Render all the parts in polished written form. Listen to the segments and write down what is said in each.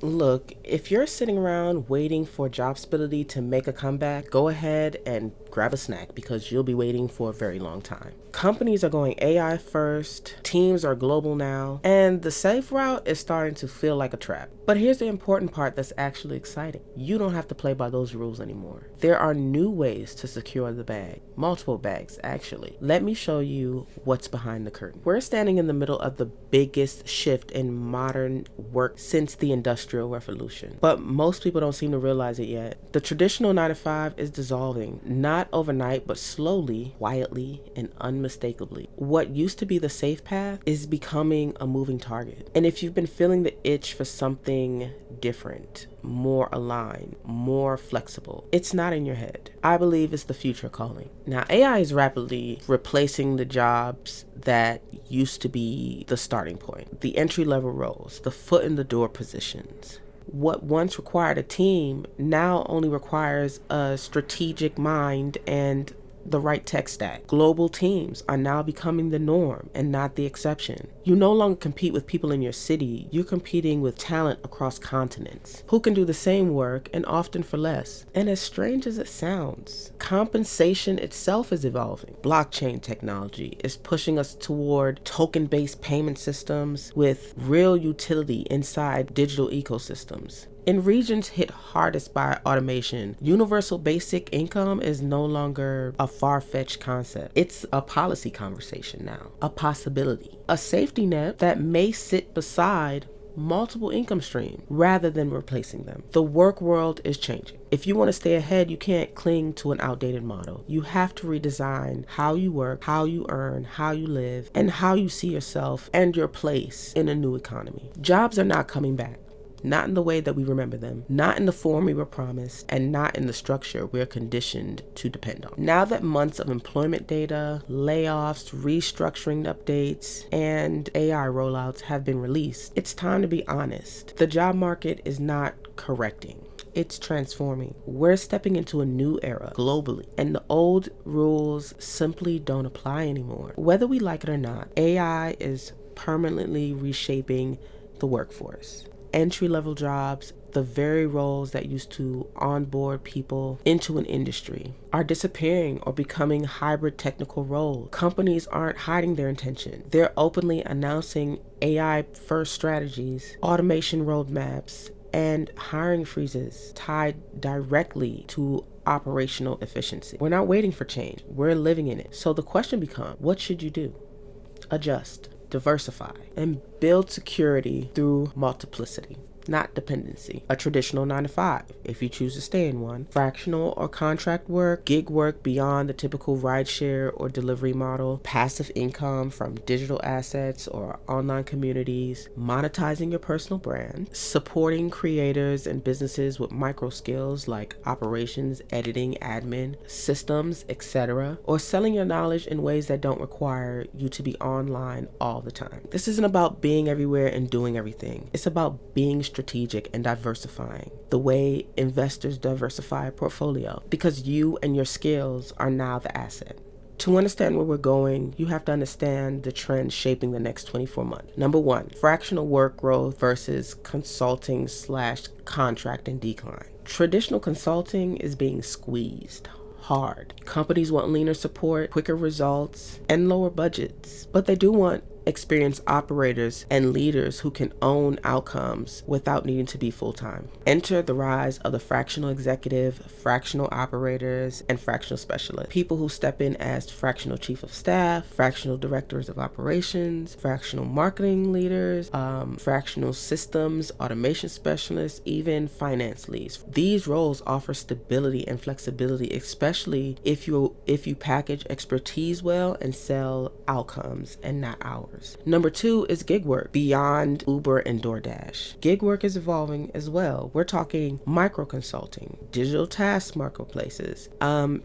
Look, if you're sitting around waiting for job stability to make a comeback, go ahead and grab a snack because you'll be waiting for a very long time. Companies are going AI first, teams are global now, and the safe route is starting to feel like a trap. But here's the important part that's actually exciting. You don't have to play by those rules anymore. There are new ways to secure the bag, multiple bags actually. Let me show you what's behind the curtain. We're standing in the middle of the biggest shift in modern work since the Industrial Revolution. But most people don't seem to realize it yet. The traditional 9 to 5 is dissolving, not overnight, but slowly, quietly, and unmistakably. What used to be the safe path is becoming a moving target. And if you've been feeling the itch for something different, more aligned, more flexible, it's not in your head. I believe it's the future calling. Now, AI is rapidly replacing the jobs that used to be the starting point, the entry-level roles, the foot in the door positions. What once required a team now only requires a strategic mind and the right tech stack. Global teams are now becoming the norm and not the exception. You no longer compete with people in your city, you're competing with talent across continents who can do the same work and often for less. And as strange as it sounds, compensation itself is evolving. Blockchain technology is pushing us toward token-based payment systems with real utility inside digital ecosystems. In regions hit hardest by automation, universal basic income is no longer a far-fetched concept. It's a policy conversation now, a possibility, a safety net that may sit beside multiple income streams rather than replacing them. The work world is changing. If you want to stay ahead, you can't cling to an outdated model. You have to redesign how you work, how you earn, how you live, and how you see yourself and your place in a new economy. Jobs are not coming back. Not in the way that we remember them, not in the form we were promised, and not in the structure we're conditioned to depend on. Now that months of employment data, layoffs, restructuring updates, and AI rollouts have been released, it's time to be honest. The job market is not correcting. It's transforming. We're stepping into a new era globally, and the old rules simply don't apply anymore. Whether we like it or not, AI is permanently reshaping the workforce. Entry-level jobs, the very roles that used to onboard people into an industry, are disappearing or becoming hybrid technical roles. Companies aren't hiding their intention. They're openly announcing AI-first strategies, automation roadmaps, and hiring freezes tied directly to operational efficiency. We're not waiting for change. We're living in it. So the question becomes, what should you do? Adjust, diversify, and build security through multiplicity, not dependency. A traditional 9 to 5, if you choose to stay in one. Fractional or contract work, gig work beyond the typical rideshare or delivery model. Passive income from digital assets or online communities. Monetizing your personal brand. Supporting creators and businesses with micro skills like operations, editing, admin, systems, etc. Or selling your knowledge in ways that don't require you to be online all the time. This isn't about being everywhere and doing everything. It's about being strategic and diversifying the way investors diversify a portfolio, because you and your skills are now the asset. To understand where we're going, you have to understand the trends shaping the next 24 months. Number one, fractional work growth versus consulting / contract and decline. Traditional consulting is being squeezed hard. Companies want leaner support, quicker results, and lower budgets, but they do want experienced operators and leaders who can own outcomes without needing to be full-time. Enter the rise of the fractional executive, fractional operators, and fractional specialists. People who step in as fractional chief of staff, fractional directors of operations, fractional marketing leaders, fractional systems, automation specialists, even finance leads. These roles offer stability and flexibility, especially if you package expertise well and sell outcomes and not hours. Number two is gig work beyond Uber and DoorDash. Gig work is evolving as well. We're talking micro consulting, digital task marketplaces,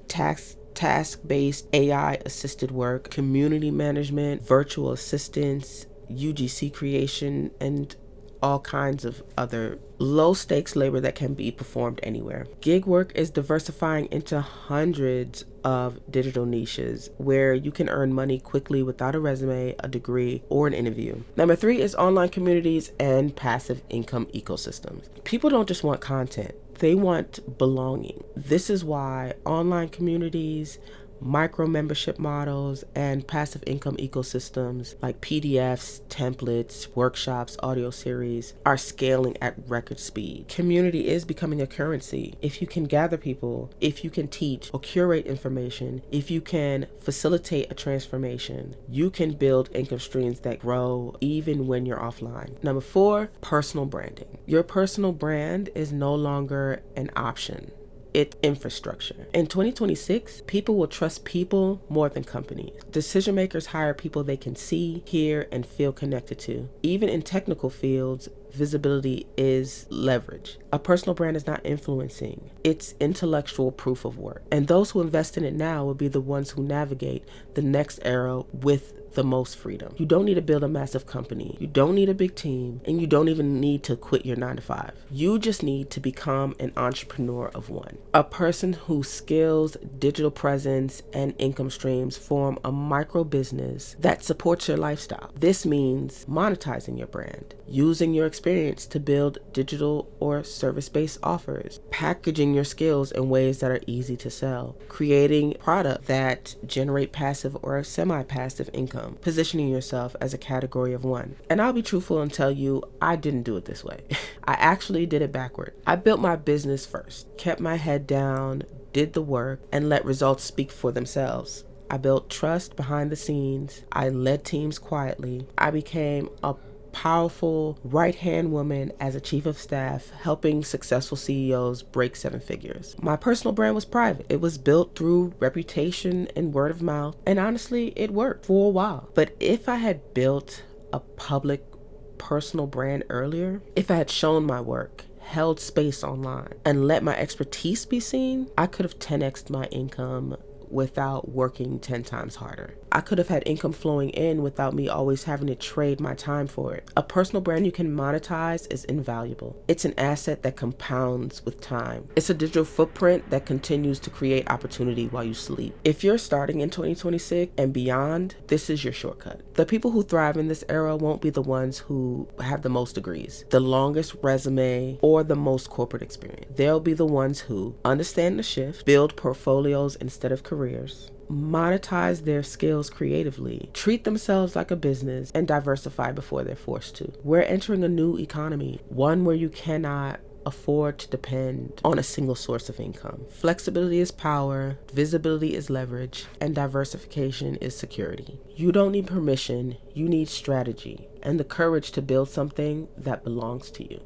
task-based AI-assisted work, community management, virtual assistants, UGC creation, and all kinds of other low stakes labor that can be performed anywhere. Gig work is diversifying into hundreds of digital niches where you can earn money quickly without a resume, a degree, or an interview. Number 3 is online communities and passive income ecosystems. People don't just want content, they want belonging. This is why online communities, micro membership models, and passive income ecosystems like PDFs, templates, workshops, audio series are scaling at record speed. Community is becoming a currency. If you can gather people, if you can teach or curate information, if you can facilitate a transformation, you can build income streams that grow even when you're offline. Number 4, personal branding. Your personal brand is no longer an option. It's infrastructure. In 2026, people will trust people more than companies. Decision makers hire people they can see, hear, and feel connected to. Even in technical fields, visibility is leverage. A personal brand is not influencing, it's intellectual proof of work. And those who invest in it now will be the ones who navigate the next era with the most freedom. You don't need to build a massive company. You don't need a big team, and you don't even need to quit your 9-to-5. You just need to become an entrepreneur of one. A person whose skills, digital presence, and income streams form a micro business that supports your lifestyle. This means monetizing your brand, using your experience to build digital or service-based offers, packaging your skills in ways that are easy to sell, creating products that generate passive or semi-passive income, positioning yourself as a category of one. And I'll be truthful and tell you, I didn't do it this way. I actually did it backward. I built my business first, kept my head down, did the work, and let results speak for themselves. I built trust behind the scenes. I led teams quietly. I became a powerful right-hand woman as a chief of staff, helping successful CEOs break 7 figures. My personal brand was private. It was built through reputation and word of mouth, and honestly, it worked for a while. But if I had built a public personal brand earlier, if I had shown my work, held space online, and let my expertise be seen, I could have 10x'd my income without working 10 times harder. I could have had income flowing in without me always having to trade my time for it. A personal brand you can monetize is invaluable. It's an asset that compounds with time. It's a digital footprint that continues to create opportunity while you sleep. If you're starting in 2026 and beyond, this is your shortcut. The people who thrive in this era won't be the ones who have the most degrees, the longest resume, or the most corporate experience. They'll be the ones who understand the shift, build portfolios instead of careers, monetize their skills creatively, treat themselves like a business, and diversify before they're forced to. We're entering a new economy, one where you cannot afford to depend on a single source of income. Flexibility is power, visibility is leverage, and diversification is security. You don't need permission, you need strategy and the courage to build something that belongs to you.